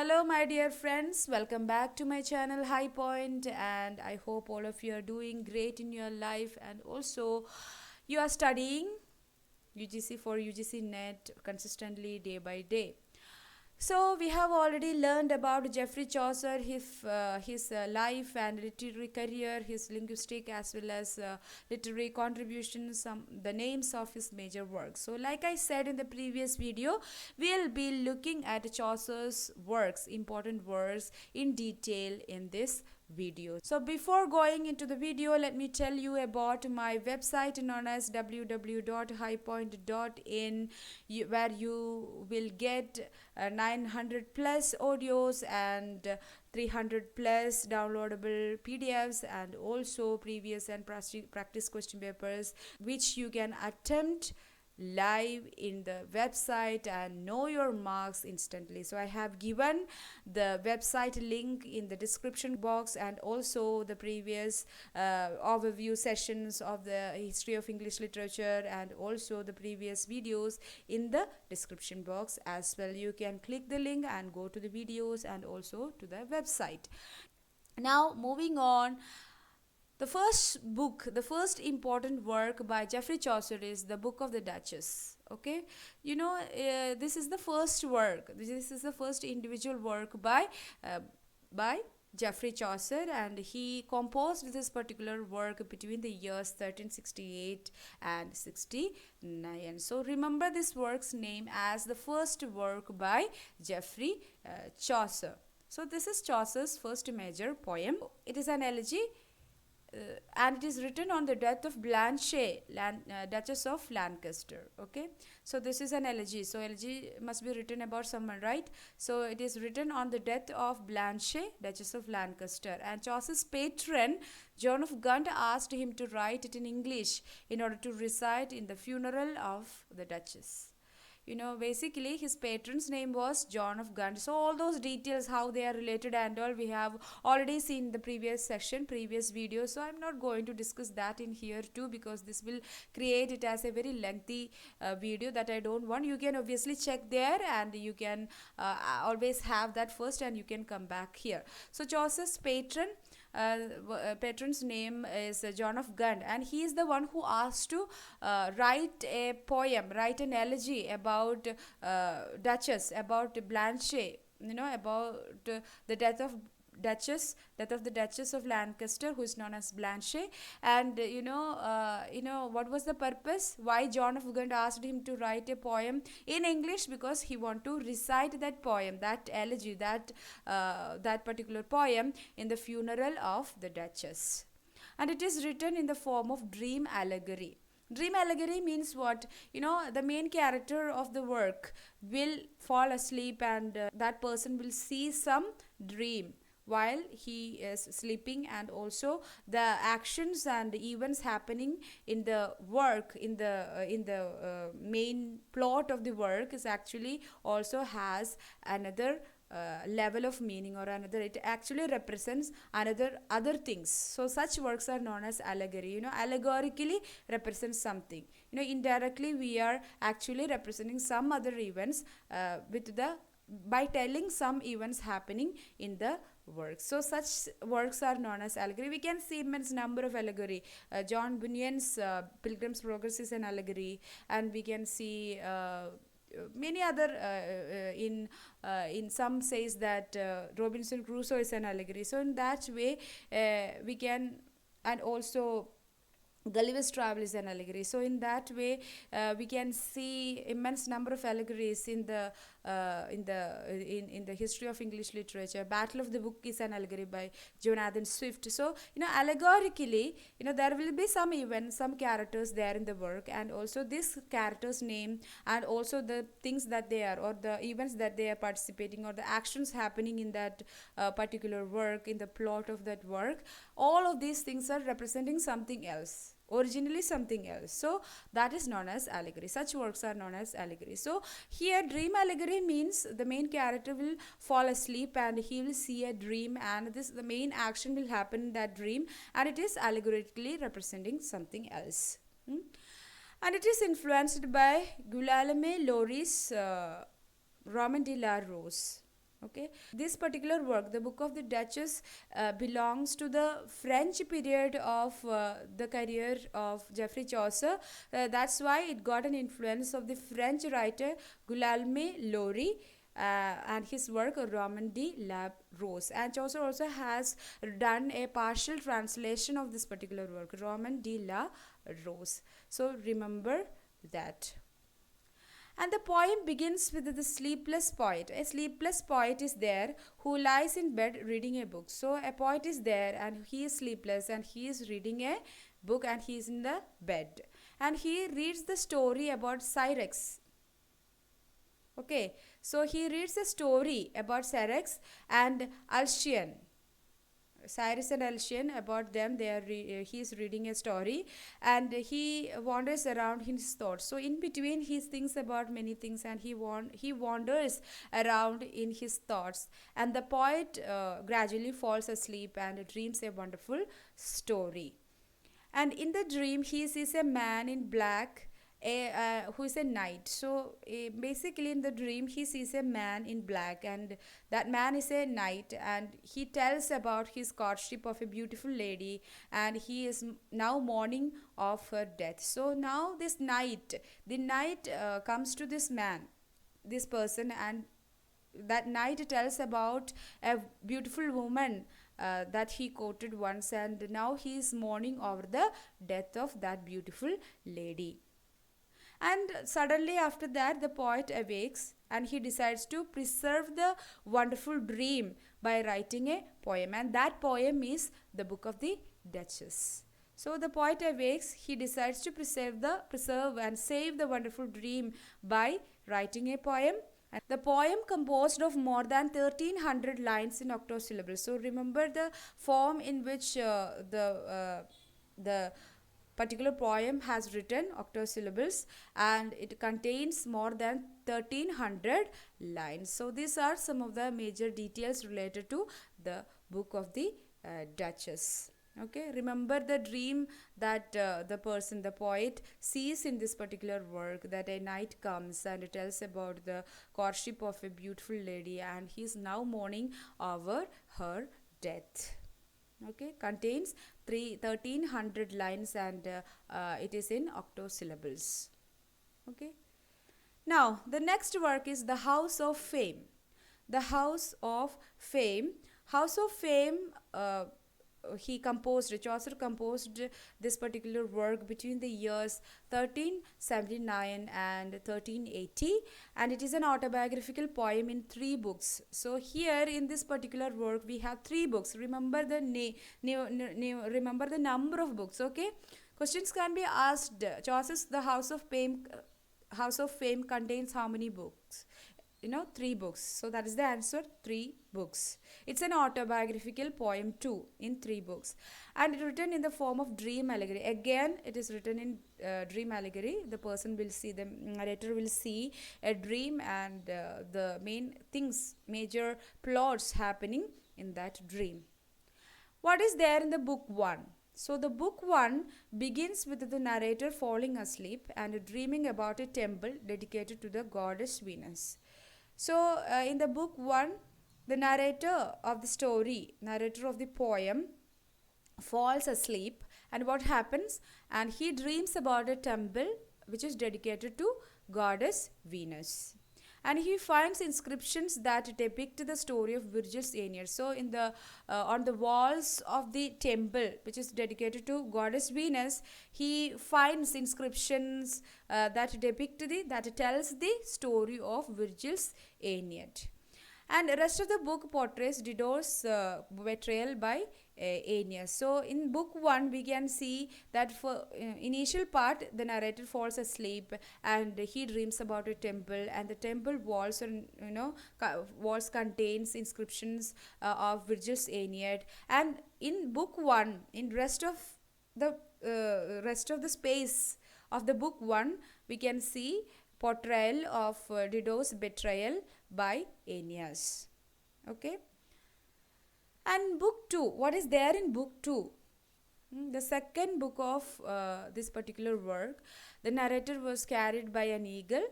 Hello my dear friends, welcome back to my channel High Point, and I hope all of you are doing great in your life and also you are studying UGC for UGC net consistently day by day. So we have already learned about Geoffrey Chaucer, his life and literary career, his linguistic as well as literary contributions, the names of his major works. So like I said in the previous video, we'll be looking at Chaucer's works, important works in detail in this video. So before going into the video, let me tell you about my website known as www.highpoint.in, where you will get 900 plus audios and 300 plus downloadable PDFs and also previous and practice question papers which you can attempt live in the website and know your marks instantly. So I have given the website link in the description box and also the previous overview sessions of the history of English literature and also the previous videos in the description box as well. You can click the link and go to the videos and also to the website. Now moving on, the first important work by Geoffrey Chaucer is the Book of the Duchess. Okay, this is the first work. This is the first individual work by Geoffrey Chaucer, and he composed this particular work between the years 1368 and 69. So remember this work's name as the first work by Geoffrey Chaucer. So this is Chaucer's first major poem. It is an elegy and it is written on the death of Blanche, Duchess of Lancaster. Okay, so this is an elegy. So elegy must be written about someone, right? So it is written on the death of Blanche, Duchess of Lancaster, and Chaucer's patron John of Gaunt asked him to write it in English in order to recite in the funeral of the Duchess. Basically his patron's name was John of Gaunt. So all those details, how they are related and all, we have already seen in the previous video. So I'm not going to discuss that in here too, because this will create it as a very lengthy video that I don't want. You can obviously check there and you can always have that first and you can come back here. So Chaucer's patron's name is John of Gaunt, and he is the one who asked to write an elegy about Duchess, about Blanche, about the death of the Duchess of Lancaster, who is known as Blanche. And what was the purpose why John of Gaunt asked him to write a poem in English? Because he want to recite that poem, that elegy, that particular poem in the funeral of the Duchess. And it is written in the form of dream allegory. Dream allegory means what? The main character of the work will fall asleep and that person will see some dream while he is sleeping, and also the actions and events happening in the work, in the main plot of the work is actually also has another level of meaning, or another, it actually represents other things. So such works are known as allegory. Allegorically represents something. Indirectly we are actually representing some other events by telling some events happening in the works. So such works are known as allegory. We can see immense number of allegory. John Bunyan's Pilgrims Progress is an allegory, and we can see many other in some says that Robinson Crusoe is an allegory. So in that way we can, and also Gulliver's Travel is an allegory. So in that way we can see immense number of allegories in the history of English literature. Battle of the Book is an allegory by Jonathan Swift. So allegorically there will be some events, some characters there in the work, and also this character's name and also the things that they are, or the events that they are participating, or the actions happening in that particular work, in the plot of that work. All of these things are representing something else, originally something else. So that is known as allegory. Such works are known as allegory. So here dream allegory means the main character will fall asleep and he will see a dream, and the main action will happen in that dream, and it is allegorically representing something else. And it is influenced by Guillaume Laurie's Roman de la Rose. Okay, this particular work, the Book of the Duchess, belongs to the French period of the career of Geoffrey Chaucer. That's why it got an influence of the French writer Guillaume Laurie, and his work Roman de la Rose. And Chaucer also has done a partial translation of this particular work, Roman de la Rose. So remember that. And the poem begins with the sleepless poet. A sleepless poet is there who lies in bed reading a book. So a poet is there and he is sleepless and he is reading a book and he is in the bed. And he reads the story about Syrinx. Okay, so he reads a story about Syrinx and Alcian. Cyrus and Alcian, about them, he is reading a story and he wanders around his thoughts. So in between he thinks about many things and he wanders around in his thoughts, and the poet gradually falls asleep and dreams a wonderful story. And in the dream he sees a man in black, who is a knight. So basically in the dream he sees a man in black and that man is a knight, and he tells about his courtship of a beautiful lady and he is now mourning of her death. So now the knight comes to this man, this person, and that knight tells about a beautiful woman that he courted once, and now he is mourning over the death of that beautiful lady. And suddenly after that the poet awakes and he decides to preserve the wonderful dream by writing a poem, and that poem is the Book of the Duchess. So the poet awakes, he decides to preserve and save the wonderful dream by writing a poem. And the poem composed of more than 1300 lines in octosyllables. So remember the form in which the particular poem has written, octosyllables, and it contains more than 1300 lines. So these are some of the major details related to the Book of the Duchess. Okay, remember the dream that the poet sees in this particular work, that a knight comes and tells about the courtship of a beautiful lady and he is now mourning over her death. Okay, contains 1300 lines and it is in octosyllables. Okay, now the next work is The House of Fame. The House of Fame. House of Fame, Chaucer composed this particular work between the years 1379 and 1380, and it is an autobiographical poem in 3 books. So here in this particular work we have 3 books. Remember the remember the number of books. Okay, questions can be asked. Chaucer's The House of Fame contains how many books? 3 books. So that is the answer, 3 books. It's an autobiographical poem too, in 3 books, and written in the form of dream allegory. Again, it is written in dream allegory. The narrator will see a dream and the major plots happening in that dream. What is there in the book 1? So the book 1 begins with the narrator falling asleep and dreaming about a temple dedicated to the goddess Venus. So in the book 1, the narrator of the poem falls asleep, and what happens? And he dreams about a temple which is dedicated to goddess Venus. And he finds inscriptions that depict the story of Virgil's Aeneid. So in the on the walls of the temple which is dedicated to goddess Venus, he finds inscriptions that tells the story of Virgil's Aeneid. And the rest of the book portrays Dido's betrayal by Aeneas. So in book 1 we can see that for initial part the narrator falls asleep and he dreams about a temple, and the temple walls walls contains inscriptions of Virgil's Aeneid. And in book 1, in rest of the space of the book 1, we can see portrayal of Dido's betrayal by Aeneas. Okay, and book 2, what is there in book 2? The second book of this particular work, the narrator was carried by an eagle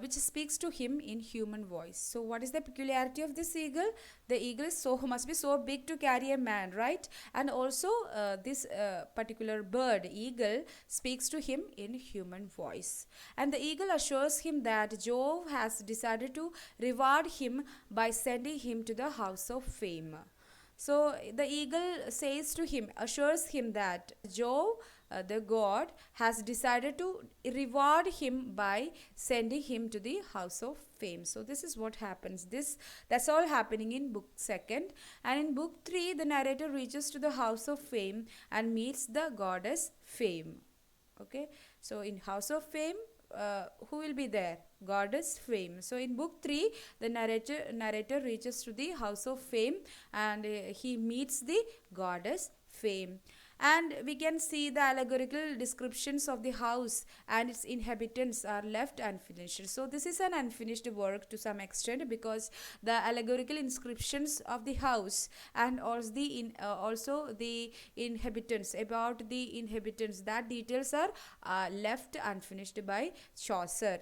which speaks to him in human voice. So what is the peculiarity of this eagle? The eagle is must be so big to carry a man, right? And also this particular bird, eagle, speaks to him in human voice. And the eagle assures him that Jove has decided to reward him by sending him to the house of fame. So the eagle says to him, assures him that Jove, the god, has decided to reward him by sending him to the house of fame. So this is what happens. That's all happening in book 2nd. And in book 3, the narrator reaches to the house of fame and meets the goddess Fame. Okay, so in house of fame, who will be there? Goddess Fame. So in book 3, the narrator reaches to the house of fame and he meets the goddess Fame. And we can see the allegorical descriptions of the house and its inhabitants are left unfinished. So this is an unfinished work to some extent, because the allegorical inscriptions of the house and also the inhabitants, about the inhabitants, that details are left unfinished by Chaucer.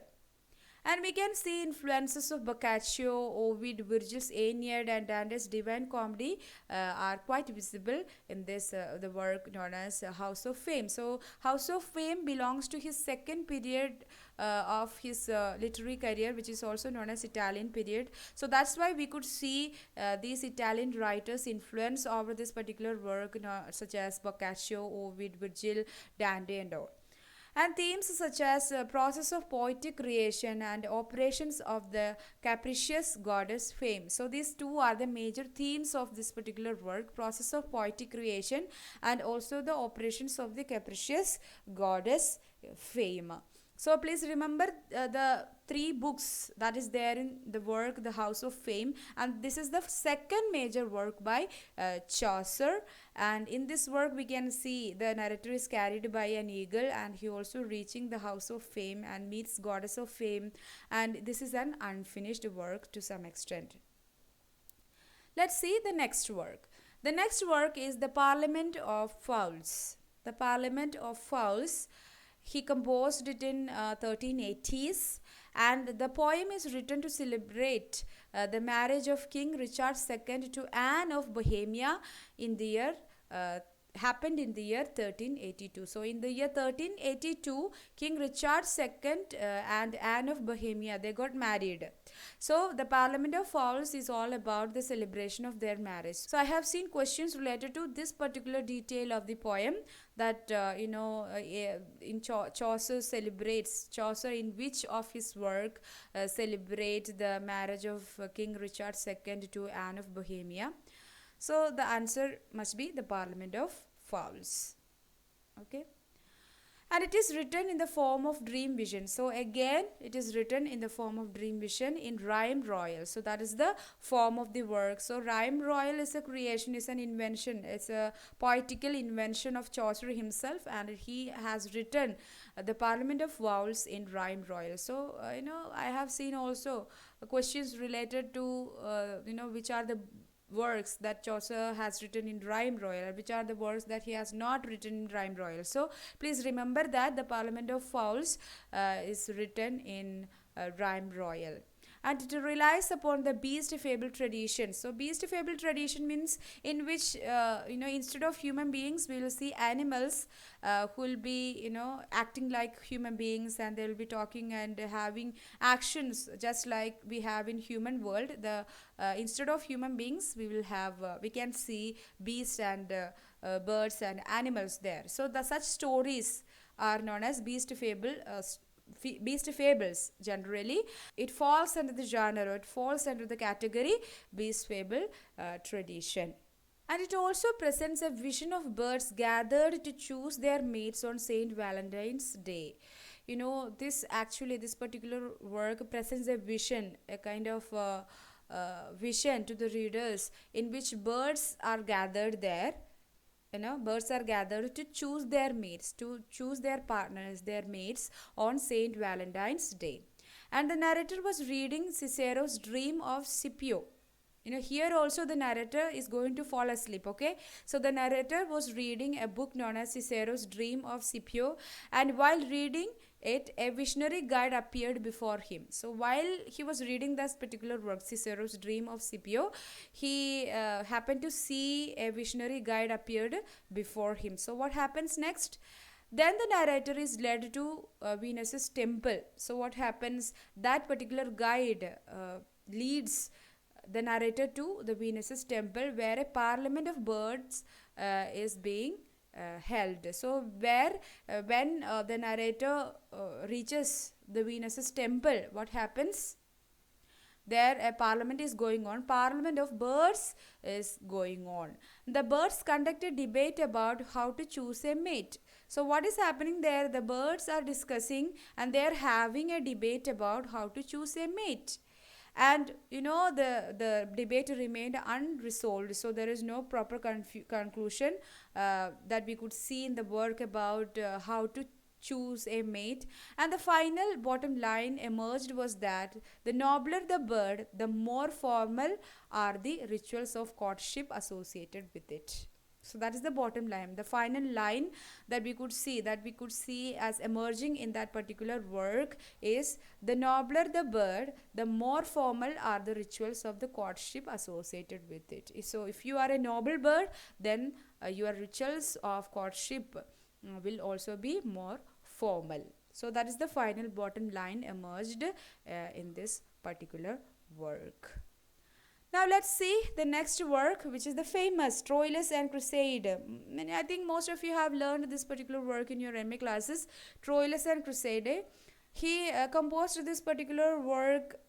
And we can see influences of Boccaccio, Ovid, Virgil's Aeneid and Dante's Divine Comedy are quite visible in this the work known as House of Fame. So House of Fame belongs to his second period of his literary career, which is also known as Italian period. So that's why we could see these Italian writers' influence over this particular work, such as Boccaccio, Ovid, Virgil, Dante and all. And themes such as process of poetic creation and operations of the capricious goddess Fame. So these two are the major themes of this particular work: process of poetic creation and also the operations of the capricious goddess Fame. So please remember the 3 books that is there in the work The House of Fame, and this is the second major work by Chaucer. And in this work we can see the narrator is carried by an eagle and he also reaching the house of fame and meets goddess of fame, and this is an unfinished work to some extent. Let's see the next work. The next work is the Parliament of Fowls. The Parliament of Fowls, he composed it in 1380s, and the poem is written to celebrate the marriage of King Richard II to Anne of Bohemia in the year happened in the year 1382. So in the year 1382, King Richard II and Anne of Bohemia, they got married. So the Parliament of Fowls is all about the celebration of their marriage. So I have seen questions related to this particular detail of the poem, that in Chaucer in which of his work celebrate the marriage of King Richard II to Anne of Bohemia. So the answer must be the Parliament of Fowls. Okay. And it is written in the form of dream vision. So again, it is written in the form of dream vision in rhyme royal. So that is the form of the work. So rhyme royal is a creation, is an invention. It's a poetical invention of Chaucer himself, and he has written the Parliament of Fowls in rhyme royal. So I have seen also questions related to which are the works that Chaucer has written in rhyme royal, which are the works that he has not written in rhyme royal. So please remember that the Parliament of Fowls is written in rhyme royal, and it relies upon the beast fable tradition. So beast fable tradition means in which instead of human beings we will see animals who will be acting like human beings, and they will be talking and having actions just like we have in human world. The instead of human beings we will have we can see beasts and birds and animals there. So the such stories are known as beast fables. Generally it falls under the genre, or it falls under the category beast fable tradition. And it also presents a vision of birds gathered to choose their mates on Saint Valentine's Day. This particular work presents a vision, a kind of vision to the readers, in which birds are gathered there. Birds are gathered to choose their mates, to choose their partners, their mates on Saint Valentine's Day. And the narrator was reading Cicero's Dream of Scipio. Here also the narrator is going to fall asleep. Okay, so the narrator was reading a book known as Cicero's Dream of Scipio, and while reading it, a visionary guide appeared before him. So while he was reading this particular work, Cicero's Dream of Scipio, he happened to see a visionary guide appeared before him. So what happens next? Then the narrator is led to Venus's temple. So what happens? That particular guide leads the narrator to the Venus's temple, where a parliament of birds is being held. So where when the narrator reaches the Venus's temple, what happens? There a parliament is going on. Parliament of birds is going on. The birds conduct a debate about how to choose a mate. So what is happening there? The birds are discussing and they are having a debate about how to choose a mate. And the debate remained unresolved, so there is no proper conclusion that we could see in the work about how to choose a mate. And the final bottom line emerged was that the nobler the bird, the more formal are the rituals of courtship associated with it. So that is the bottom line, the final line that we could see as emerging in that particular work is: the nobler the bird, the more formal are the rituals of the courtship associated with it. So if you are a noble bird, then your rituals of courtship will also be more formal. So that is the final bottom line emerged in this particular work. Now let's see the next work, which is the famous Troilus and Criseyde. I think most of you have learned this particular work in your MA classes. Troilus and Criseyde. He composed this particular work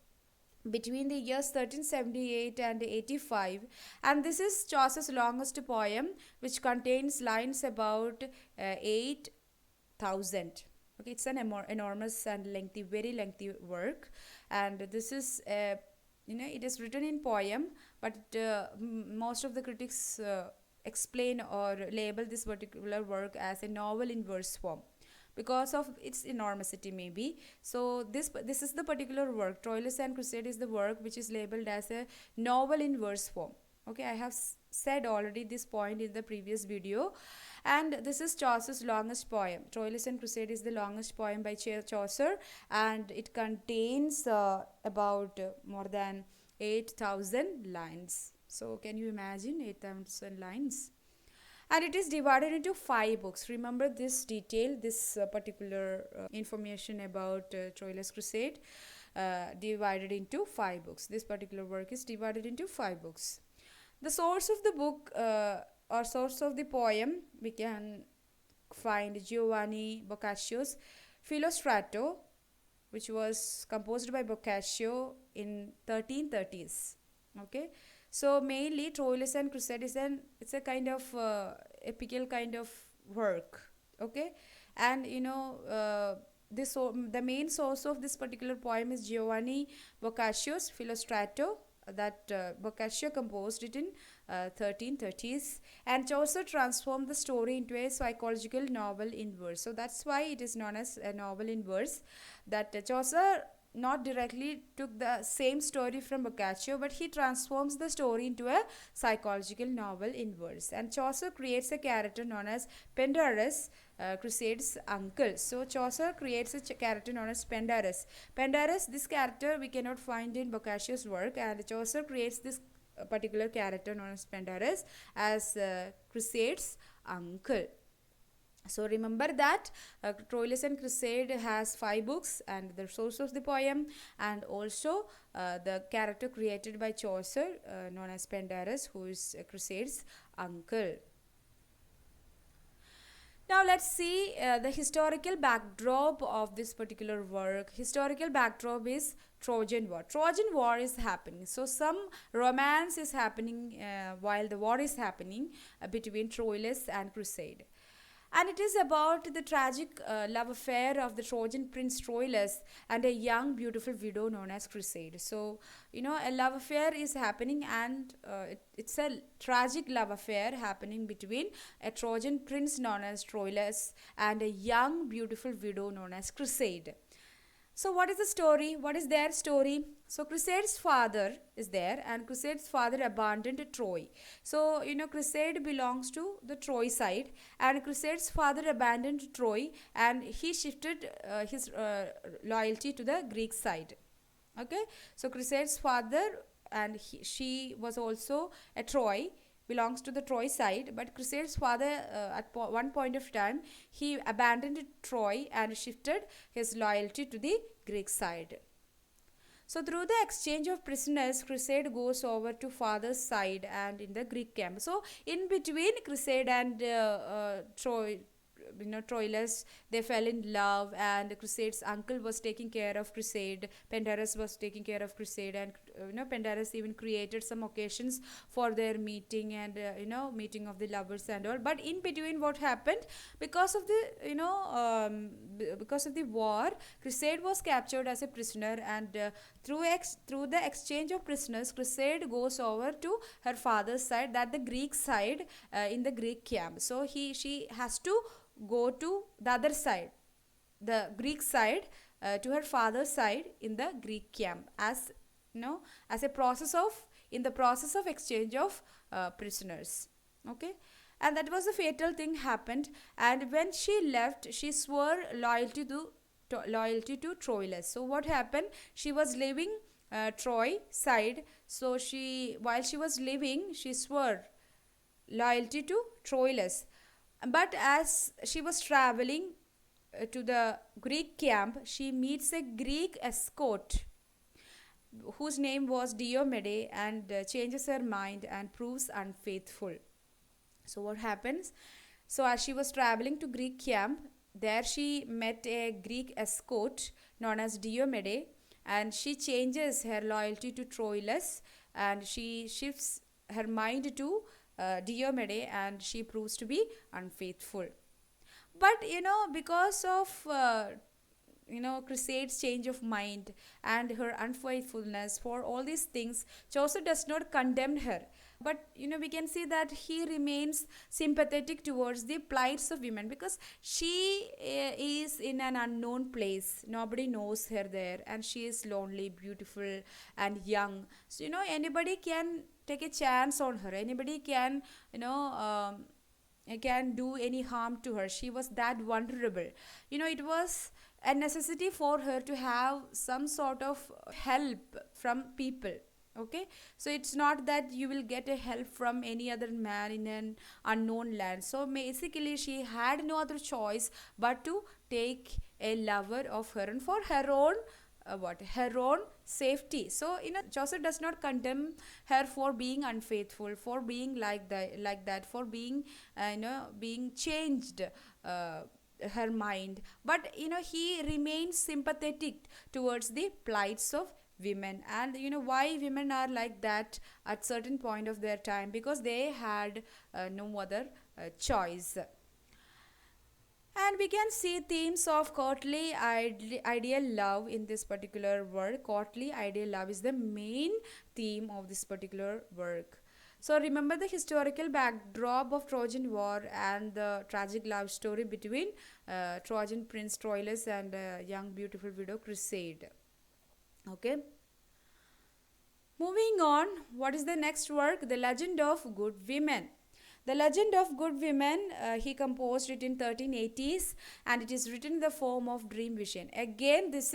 between the years 1378 and 85, and this is Chaucer's longest poem, which contains lines about 8,000. Okay, it's an enormous and lengthy, very lengthy work, and this is it is written in poem, but most of the critics explain or label this particular work as a novel in verse form because of its enormity, maybe. So this is the particular work. Troilus and Criseyde is the work which is labeled as a novel in verse form. Okay, I have said already this point in the previous video. And this is Chaucer's longest poem. Troilus and Criseyde is the longest poem by Chaucer, and it contains about more than 8,000 lines. So can you imagine 8,000 lines? And it is divided into 5 books. Remember this detail, this particular information about Troilus Criseyde, divided into 5 books. This particular work is divided into 5 books. The source of the book or source of the poem, we can find Giovanni Boccaccio's Filostrato, which was composed by Boccaccio in 1330s. Okay, so mainly Troilus and Criseyde it's a kind of epical kind of work. Okay, and the main source of this particular poem is Giovanni Boccaccio's Filostrato, that Boccaccio composed it in 1330s, and Chaucer transformed the story into a psychological novel in verse. So that's why it is known as a novel in verse, that Chaucer not directly took the same story from Boccaccio, but he transforms the story into a psychological novel in verse. And Chaucer creates a character known as Pendarus, Criseyde's uncle. So Chaucer creates a character known as Pendarus. Pendarus, this character we cannot find in Boccaccio's work, and Chaucer creates this particular character known as Pendarus as Criseyde's uncle. So remember that Troilus and Criseyde has 5 books, and the source of the poem, and also the character created by Chaucer known as Pendarus, who is Criseyde's uncle. Now let's see the historical backdrop of this particular work. Historical backdrop is Trojan War. Trojan War is happening. So some romance is happening while the war is happening between Troilus and Criseyde. And it is about the tragic love affair of the Trojan prince Troilus and a young beautiful widow known as Criseyde. So, a love affair is happening, and it's a tragic love affair happening between a Trojan prince known as Troilus and a young beautiful widow known as Criseyde. So what is the story? What is their story? So Criseyde's father is there, and Criseyde's father abandoned Troy. So Criseyde belongs to the Troy side, and Criseyde's father abandoned Troy, and he shifted his loyalty to the Greek side. Okay, so Criseyde's father, and she was also a Troy, belongs to the Troy side, but Criseyde's father at one point of time he abandoned Troy and shifted his loyalty to the Greek side. So through the exchange of prisoners, Criseyde goes over to father's side and in the Greek camp. So in between Criseyde and Troy, Troilus, they fell in love, and Criseyde's uncle was taking care of Criseyde. Pendarus was taking care of Criseyde, and Pendarus even created some occasions for their meeting, and meeting of the lovers and all. But in between, what happened, because of the because of the war, Criseyde was captured as a prisoner, and through the exchange of prisoners, Criseyde goes over to her father's side, that the Greek side, in the Greek camp. So she has to go to the other side, the Greek side, to her father's side in the Greek camp, as as a process of, in the process of exchange of prisoners. Okay, and that was a fatal thing happened, and when she left, she swore loyalty to Troilus. So what happened, she was leaving Troy side, so while she was leaving, she swore loyalty to Troilus. But as she was traveling to the Greek camp, she meets a Greek escort whose name was Diomede, and changes her mind and proves unfaithful. So what happens? So as she was traveling to Greek camp, there she met a Greek escort known as Diomede, and she changes her loyalty to Troilus, and she shifts her mind to Diomede, and she proves to be unfaithful. But because of Criseyde's change of mind and her unfaithfulness, for all these things, Chaucer does not condemn her. But we can see that he remains sympathetic towards the plights of women, because she is in an unknown place. Nobody knows her there, and she is lonely, beautiful, and young. So anybody can take a chance on her. Anybody can can do any harm to her. She was that vulnerable. It was a necessity for her to have some sort of help from people. Okay, so it's not that you will get a help from any other man in an unknown land. So basically she had no other choice but to take a lover of her, and for her own her own safety. So Chaucer does not condemn her for being unfaithful, for being like that, for being being changed her mind, but he remains sympathetic towards the plights of women. And why women are like that at certain point of their time, because they had no other choice. And we can see themes of courtly ideal love in this particular work. Courtly ideal love is the main theme of this particular work. So remember the historical backdrop of Trojan War and the tragic love story between Trojan prince Troilus and young beautiful widow Criseyde. Okay. Moving on, what is the next work? The Legend of Good Women. The Legend of Good Women, he composed it in 1380s, and it is written in the form of dream vision. Again, this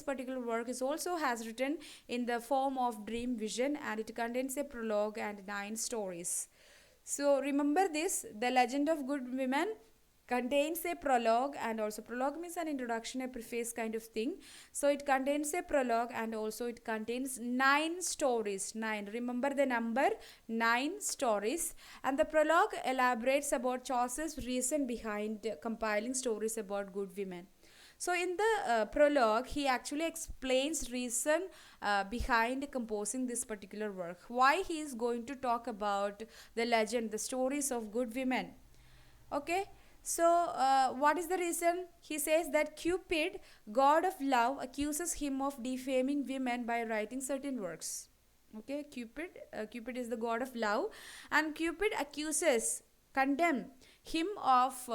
particular work is also has written in the form of dream vision, and it contains a prologue and 9 stories. So remember this, the Legend of Good Women contains a prologue, and also prologue means an introduction, a preface kind of thing. So it contains a prologue, and also it contains 9 stories. 9, remember the number, 9 stories. And the prologue elaborates about Chaucer's reason behind compiling stories about good women. So in the prologue, he actually explains reason behind composing this particular work, why he is going to talk about the legend, the stories of good women. Okay. So what is the reason? He says that Cupid, god of love, accuses him of defaming women by writing certain works. Okay, Cupid is the god of love, and Cupid condemns him of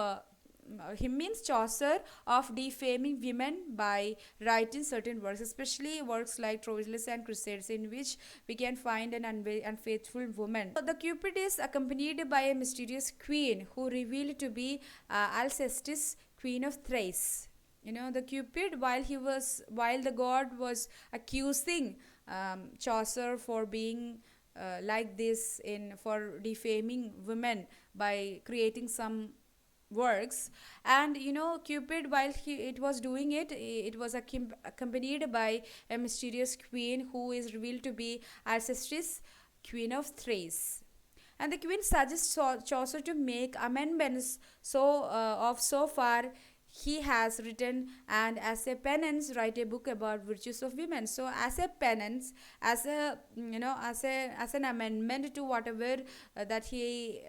him means Chaucer, of defaming women by writing certain works, especially works like Troilus and Criseyde, in which we can find an unfaithful woman. So the Cupid is accompanied by a mysterious queen who revealed to be Alcestis, queen of Thrace. The Cupid, while the god was accusing Chaucer for being like this, in for defaming women by creating some works. And Cupid, while it was doing it, it was accompanied by a mysterious queen who is revealed to be Alcestis, queen of Thrace. And the queen suggests Chaucer to make amendments so far he has written, and as a penance write a book about virtues of women. So as a penance, as an amendment to whatever that he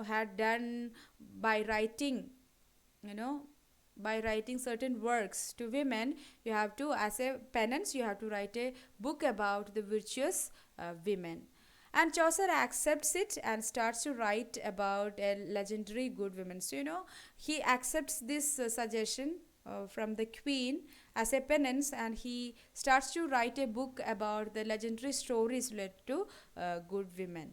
had done by writing, certain works to women, you have to, as a penance, you have to write a book about the virtuous women. And Chaucer accepts it and starts to write about a legendary good woman. So, he accepts this suggestion from the queen as a penance, and he starts to write a book about the legendary stories related to good women.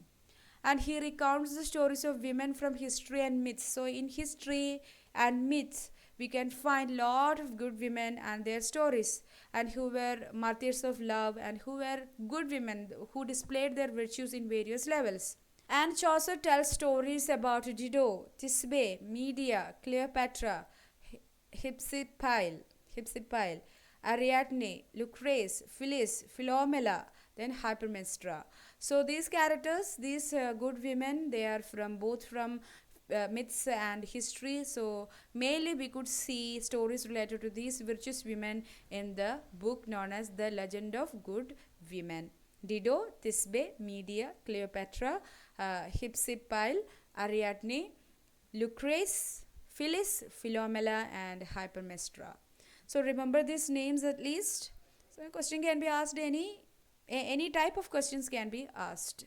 And he recounts the stories of women from history and myths. So, in history and myths, we can find lot of good women and their stories, and who were martyrs of love, and who were good women who displayed their virtues in various levels. And Chaucer tells stories about Dido, Thisbe, Medea, Cleopatra, Hypsipyle, Ariadne, Lucrece, Phyllis, Philomela, then Hypermnestra. So these characters, these good women, they are both from myths and history. So mainly we could see stories related to these virtuous women in the book known as The Legend of Good Women. Dido, Thisbe, Medea, Cleopatra, Hypsipyle, Ariadne, Lucrece, Phyllis, Philomela, and Hypermnestra. So remember these names at least. So a question can be asked, any type of questions can be asked.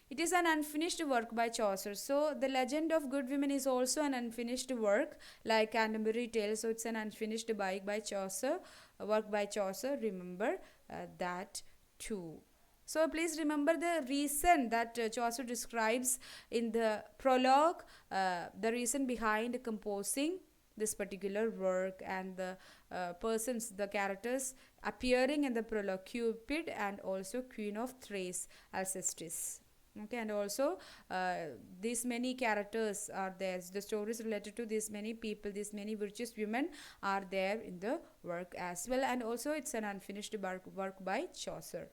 It is an unfinished work by Chaucer. So the Legend of Good Women is also an unfinished work like Canterbury Tales. So it's an unfinished work by Chaucer. Remember that too. So please remember the reason that Chaucer describes in the prologue, the reason behind composing this particular work, and the persons, the characters appearing in the prologue, Cupid and also Queen of Thrace, Alcestis. Okay, and also these many characters are there. The stories related to these many people, these many virtuous women are there in the work as well. And also it's an unfinished work by Chaucer.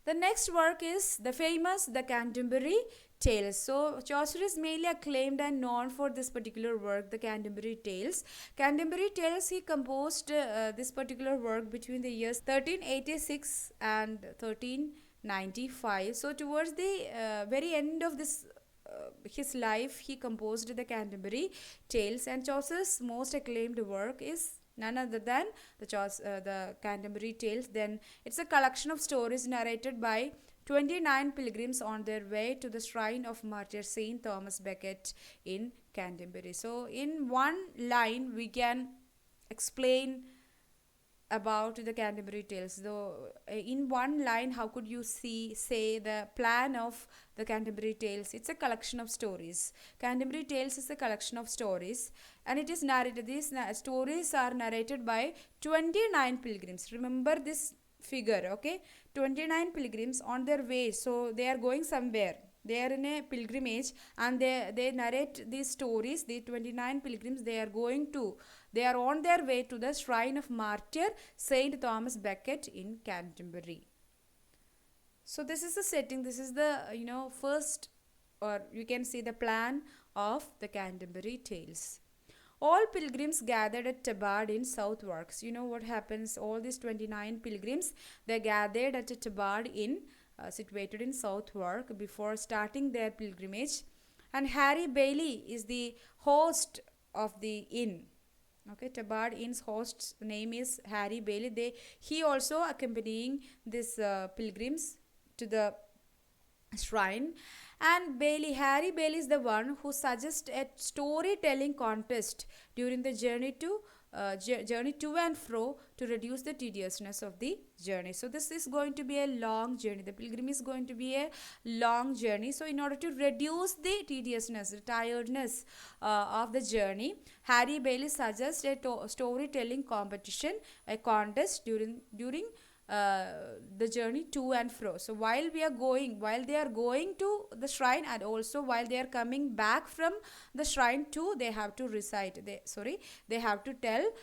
The next work is the Canterbury Tales. So Chaucer is mainly acclaimed and known for this particular work, the Canterbury Tales. Canterbury Tales, he composed this particular work between the years 1386 and 1395. So towards the very end of this his life, he composed the Canterbury Tales, and Chaucer's most acclaimed work is none other than the Canterbury Tales. Then it's a collection of stories narrated by 29 pilgrims on their way to the shrine of martyr Saint Thomas Becket in Canterbury. So in one line we can explain about the Canterbury Tales. Though in one line, how could you say the plan of the Canterbury Tales? It's a collection of stories. Canterbury Tales is a collection of stories, and it is narrated. These stories are narrated by 29 pilgrims. Remember this figure, okay? 29 pilgrims on their way. So they are going somewhere. They are in a pilgrimage, and they narrate these stories. The 29 pilgrims, they are on their way to the shrine of martyr Saint Thomas Becket in Canterbury. So this is the setting. This is the first, or you can see the plan of the Canterbury Tales. All pilgrims gathered at Tabard in Southwark. So, what happens? All these 29 pilgrims, they gathered at a Tabard Inn situated in Southwark before starting their pilgrimage. And Harry Bailey is the host of the inn. Okay, Tabard Inn's host's name is Harry Bailey. He also accompanying these pilgrims to the shrine. And Harry Bailey is the one who suggests a storytelling contest during the journey to and fro to reduce the tediousness of the journey. So this is going to be a long journey. The pilgrim is going to be a long journey. So in order to reduce the tediousness, the tiredness of the journey, Harry Bailey suggests a storytelling competition, a contest during the journey to and fro. So while they are going to the shrine, and also while they are coming back from the shrine too, they have to they have to tell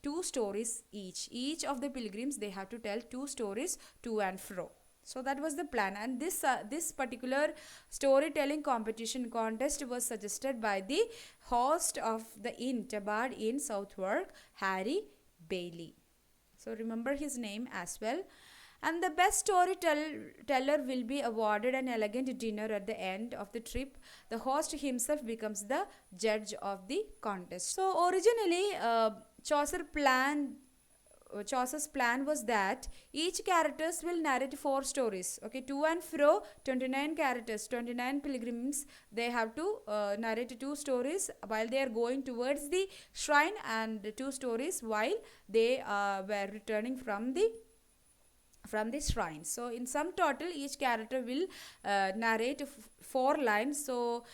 two stories each of the pilgrims. They have to tell two stories to and fro. So that was the plan, and this particular storytelling competition contest was suggested by the host of the inn, Tabard in Southwark, Harry Bailey. So remember his name as well. And the best storyteller will be awarded an elegant dinner at the end of the trip. The host himself becomes the judge of the contest. So originally, Chaucer's plan was that each characters will narrate four stories. Okay, to and fro, 29 characters, 29 pilgrims. They have to narrate two stories while they are going towards the shrine, and two stories while they were returning from the shrine. So in some total, each character will narrate four lines. So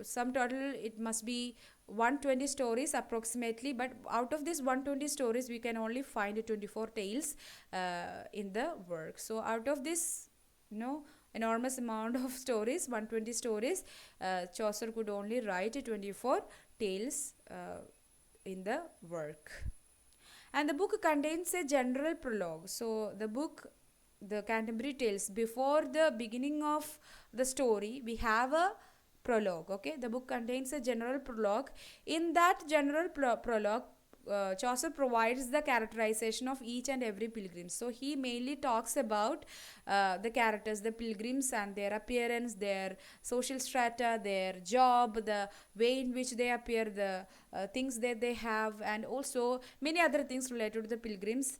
some total it must be 120 stories approximately, but out of this 120 stories we can only find 24 tales in the work. So out of this enormous amount of stories, 120 stories, Chaucer could only write 24 tales in the work. And the book contains a general prologue. So the Canterbury Tales, before the beginning of the story, we have a prologue. Okay, the book contains a general prologue. In that general prologue, Chaucer provides the characterization of each and every pilgrim. So he mainly talks about the characters, the pilgrims, and their appearance, their social strata, their job, the way in which they appear, the things that they have, and also many other things related to the pilgrims.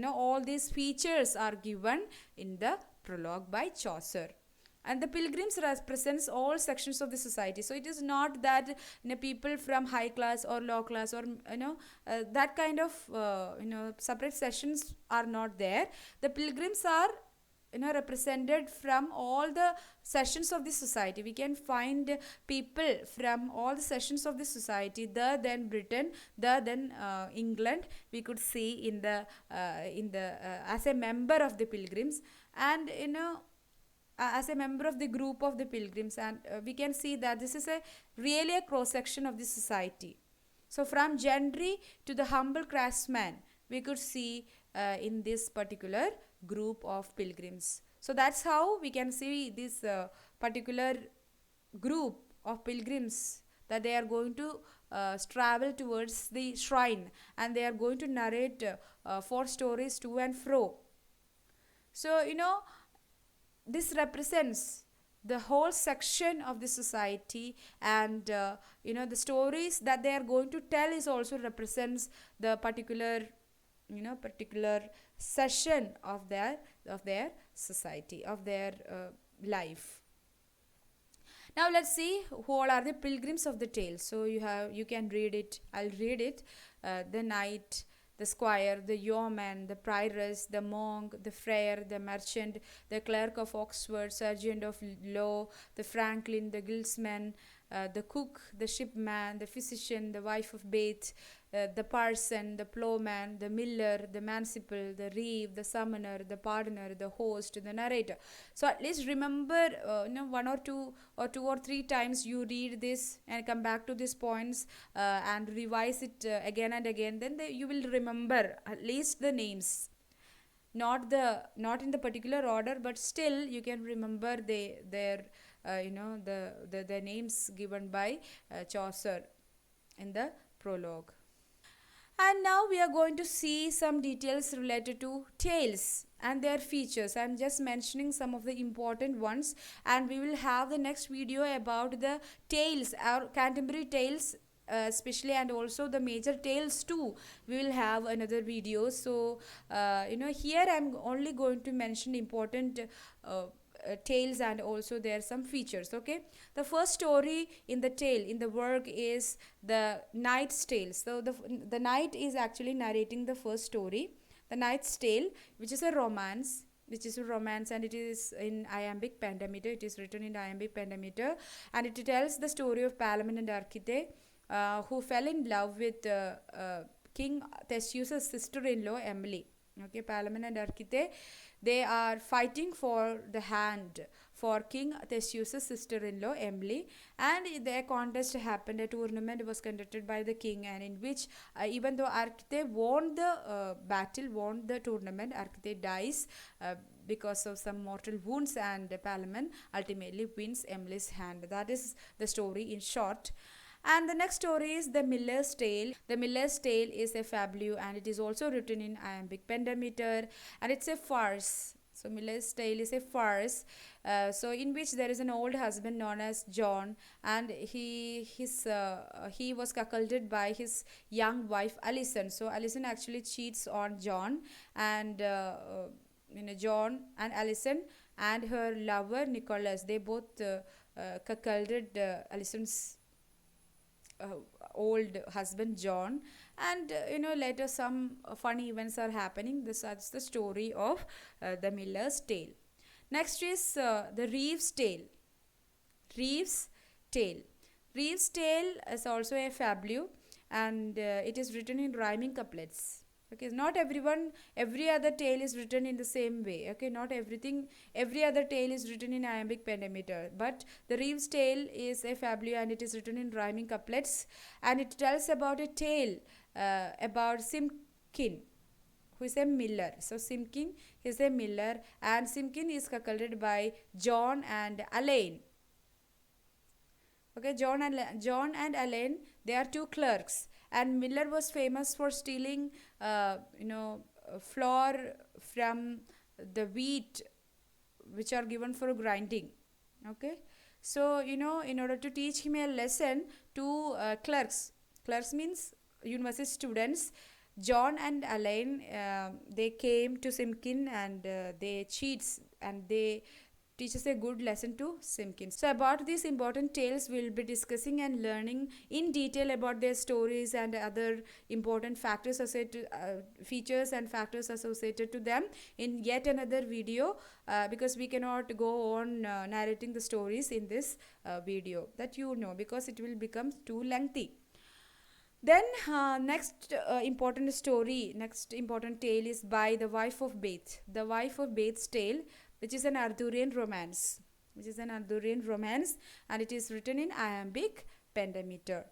All these features are given in the prologue by Chaucer. And the pilgrims represents all sections of the society. So it is not that people from high class or low class, or that kind of separate sections are not there. The pilgrims are represented from all the sections of the society. We can find people from all the sections of the society, the then Britain, the then England, we could see in the as a member of the pilgrims, and as a member of the group of the pilgrims. And we can see that this is really a cross section of the society. So from gentry to the humble craftsman, we could see in this particular group of pilgrims. So that's how we can see this particular group of pilgrims, that they are going to travel towards the shrine, and they are going to narrate four stories to and fro. So this represents the whole section of the society, and the stories that they are going to tell is also represents the particular session of their society, of their life. Now let's see who all are the pilgrims of the tale. So you can read it. I'll read it. The knight, the squire, the yeoman, the prioress, the monk, the friar, the merchant, the clerk of Oxford, sergeant of law, the franklin, the guildsman, the cook, the shipman, the physician, the wife of Bath, the parson, the ploughman, the miller, the manciple, the reeve, the summoner, the pardoner, the host, the narrator. So at least remember one or two or three times you read this and come back to these points and revise it again and again. Then you will remember at least the names. Not in the particular order, but still you can remember their the names given by Chaucer in the prologue. And now we are going to see some details related to tales and their features. I'm just mentioning some of the important ones, and we will have the next video about the tales, our Canterbury Tales especially, and also the major tales too, we will have another video. So here I'm only going to mention important tales, and also there are some features. Okay, the first story in the tale in the work is the Knight's Tale. So the knight is actually narrating the first story, the Knight's Tale, which is a romance, and it is in iambic pentameter. It is written in iambic pentameter, and it tells the story of Palamon and Archite, who fell in love with King Theseus' sister-in-law Emily. Okay, Palamon and Archite, they are fighting for the hand for King Theseus' sister-in-law Emily, and their contest happened. A tournament was conducted by the king, and in which even though Archite won the battle, won the tournament, Archite dies because of some mortal wounds, and Palamon ultimately wins Emily's hand. That is the story in short. And the next story is The Miller's Tale. The Miller's Tale is a fabulous, and it is also written in iambic pentameter, and it's a farce. So Miller's Tale is a farce, so in which there is an old husband known as John, and he was cuckolded by his young wife Alison. So Alison actually cheats on John, and John and Alison and her lover Nicholas, they both cuckolded Alison's old husband John, and later some funny events are happening. That's the story of The Miller's Tale. Next is the Reeve's Tale. Reeve's Tale. Reeve's Tale is also a fabulous, and it is written in rhyming couplets. Okay, not every other tale is written in the same way. Okay, not every other tale is written in iambic pentameter, but the Reeve's Tale is a fabulous, and it is written in rhyming couplets, and it tells about a tale about Simpkin, who is a miller. So Simpkin is a miller, and Simpkin is cuckolded by John and Elaine. Okay, John and Elaine, they are two clerks, and Miller was famous for stealing flour from the wheat which are given for grinding. Okay, so in order to teach him a lesson, two clerks means university students, John and Elaine, they came to Simpkin, and they cheats, and they teaches a good lesson to Simpkin. So about these important tales, we'll be discussing and learning in detail about their stories and other important factors associated features and factors associated to them in yet another video, because we cannot go on narrating the stories in this video, that because it will become too lengthy. Then next important tale is by The Wife of Bath. The Wife of Bath's Tale, which is an Arthurian romance, and it is written in iambic pentameter.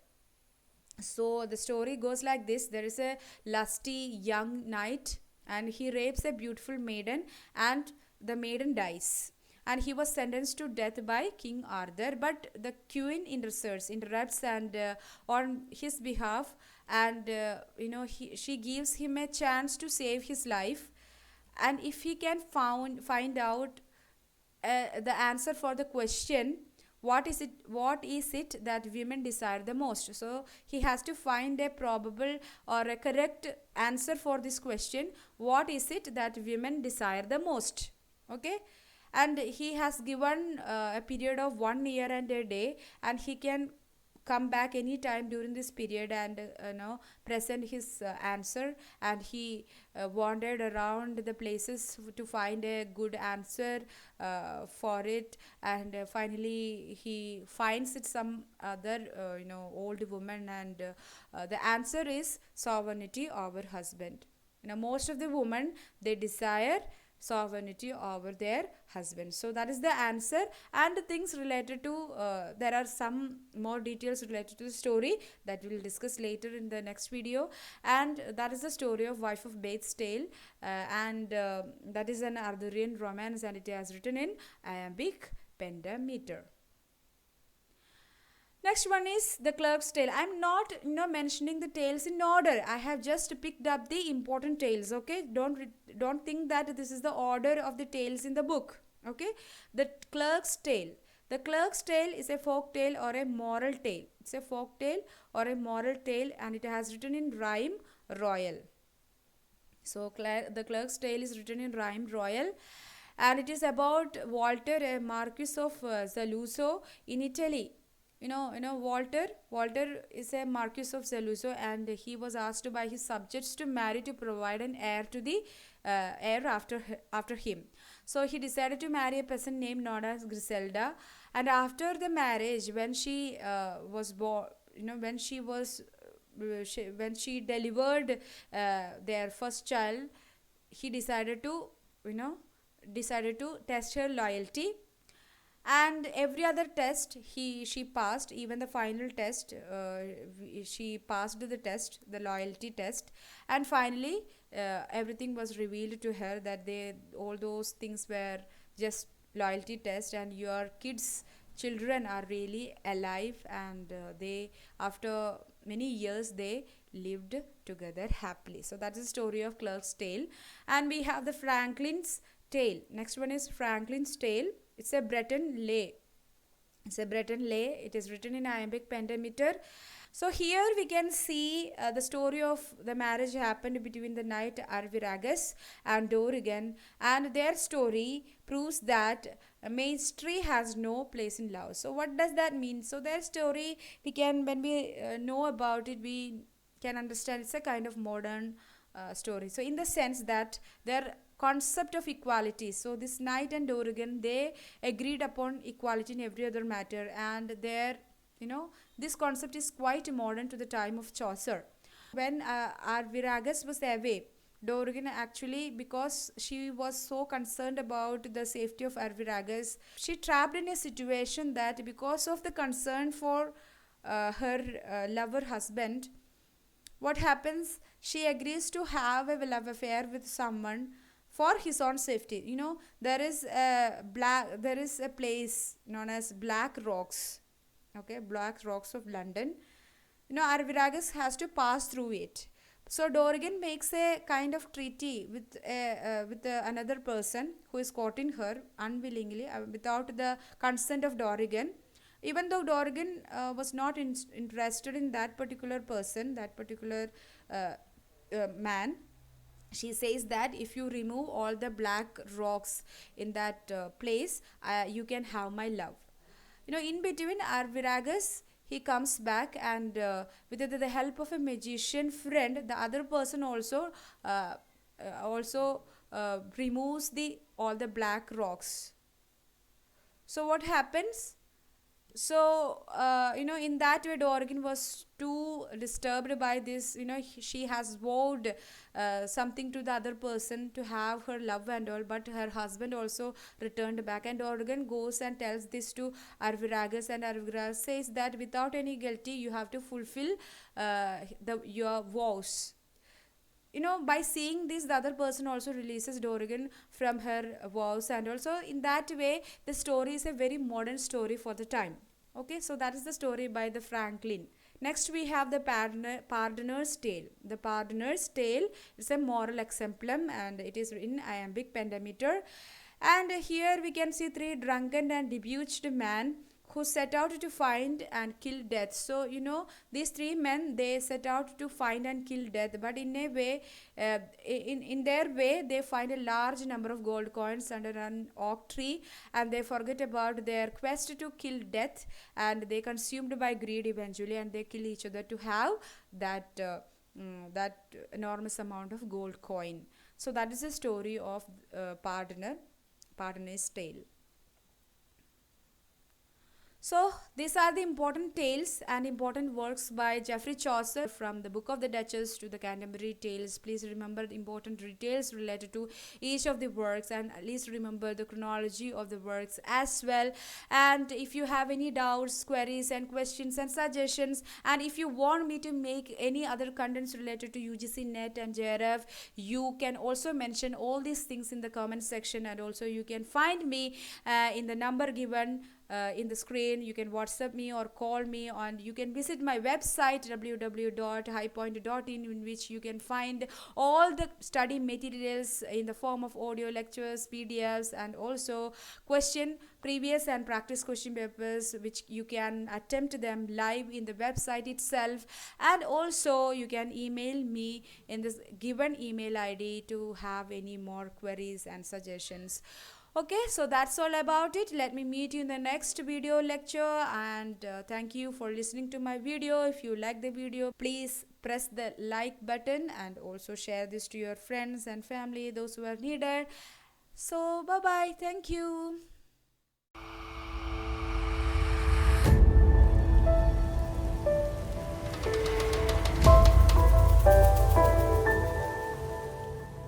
So the story goes like this: there is a lusty young knight, and he rapes a beautiful maiden, and the maiden dies, and he was sentenced to death by King Arthur, but the queen interrupts and on his behalf, and she gives him a chance to save his life, and if he can find out the answer for the question, what is it that women desire the most. So he has to find a probable or a correct answer for this question: what is it that women desire the most? Okay, and he has given a period of 1 year and a day, and he can come back any time during this period and present his answer, and he wandered around the places to find a good answer for it, and finally he finds it some other old woman, and the answer is sovereignty over husband. Most of the women, they desire sovereignty over their husband. So that is the answer, and things related to there are some more details related to the story that we'll discuss later in the next video, and that is the story of Wife of Bath's Tale, and that is an Arthurian romance, and it is written in iambic pentameter. Next one is The Clerk's Tale. I'm not mentioning the tales in order. I have just picked up the important tales. Okay, don't think that this is the order of the tales in the book. Okay, The Clerk's Tale. The Clerk's Tale is a folk tale or a moral tale. It's a folk tale or a moral tale, and it has written in rhyme royal. So the Clerk's Tale is written in rhyme royal, and it is about Walter, a Marquis of Saluzzo in Italy. Walter. Walter is a Marquis of Saluzzo, and he was asked by his subjects to marry to provide an heir to the heir after him. So he decided to marry a peasant named known as Griselda, and after the marriage, when she was born, when she delivered their first child, he decided to test her loyalty, and every other test she passed, even the final test, she passed the test, the loyalty test, and finally everything was revealed to her that all those things were just loyalty test, and your children are really alive, and they, after many years, they lived together happily. So that's the story of Clerk's Tale. And we have the Franklin's Tale. Next one is Franklin's Tale. It's a Breton lay. It is written in iambic pentameter. So here we can see the story of the marriage happened between the knight Arviragus and Dorigen, and their story proves that mastery has no place in love. So what does that mean? So their story, when we know about it, we can understand it's a kind of modern story. So in the sense that their concept of equality, so this knight and Dorigen, they agreed upon equality in every other matter, and this concept is quite modern to the time of Chaucer. When Arviragus was away, Dorigen actually, because she was so concerned about the safety of Arviragus, she trapped in a situation that because of the concern for her lover husband, what happens? She agrees to have a love affair with someone for his own safety. There is a place known as Black Rocks. Okay, Black Rocks of London. Arviragus has to pass through it. So Dorigen makes a kind of treaty with another person who is courting her unwillingly, without the consent of Dorigen. Even though Dorigen was not interested in that particular person, that particular man, she says that if you remove all the black rocks in that place, you can have my love. In between, Arviragus, he comes back, and with the help of a magician friend, the other person also removes all the black rocks. So what happens? So in that way, Dorigen was too disturbed by this. She has vowed something to the other person to have her love and all, but her husband also returned back, and Dorigen goes and tells this to Arviragus, and Arviragus says that without any guilty, you have to fulfill your vows. By seeing this, the other person also releases Dorigen from her vows, and also in that way, the story is a very modern story for the time. Okay, so that is the story by the Franklin. Next, we have the Pardoner's Tale. The Pardoner's Tale is a moral exemplum, and it is in iambic pentameter. And here we can see three drunken and debauched men who set out to find and kill death. So these three men, they set out to find and kill death, but in a way, in their way, they find a large number of gold coins under an oak tree, and they forget about their quest to kill death, and they consumed by greed eventually, and they kill each other to have that enormous amount of gold coin. So that is the story of Pardoner's Tale. So these are the important tales and important works by Geoffrey Chaucer, from the Book of the Duchess to the Canterbury Tales. Please remember the important details related to each of the works, and at least remember the chronology of the works as well. And if you have any doubts, queries and questions and suggestions, and if you want me to make any other contents related to UGC NET and JRF, you can also mention all these things in the comment section, and also you can find me in the number given in the screen. You can WhatsApp me or call me, and you can visit my website www.highpoint.in, in which you can find all the study materials in the form of audio lectures, PDFs, and also previous and practice question papers, which you can attempt them live in the website itself. And also you can email me in this given email ID to have any more queries and suggestions. Okay, so that's all about it. Let me meet you in the next video lecture, and thank you for listening to my video. If you like the video, please press the like button and also share this to your friends and family, those who are needed. So bye bye, thank you.